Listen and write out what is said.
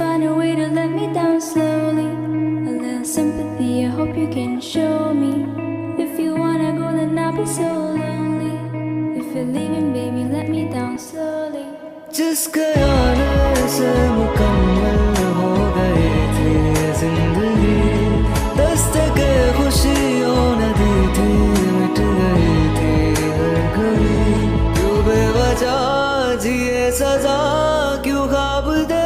find a way to let me down slowly. A little sympathy, I hope you can show me. If you wanna go, then I'll be so lonely. If you're leaving, baby, let me down slowly. जिसके आने से मुकम्मल हो गई थी जिंदगी, दस्तके खुशियों ने दी थी, मिट गई थी हर घड़ी। क्यों बेवजह जिए सजा, क्यों ख्वाब दे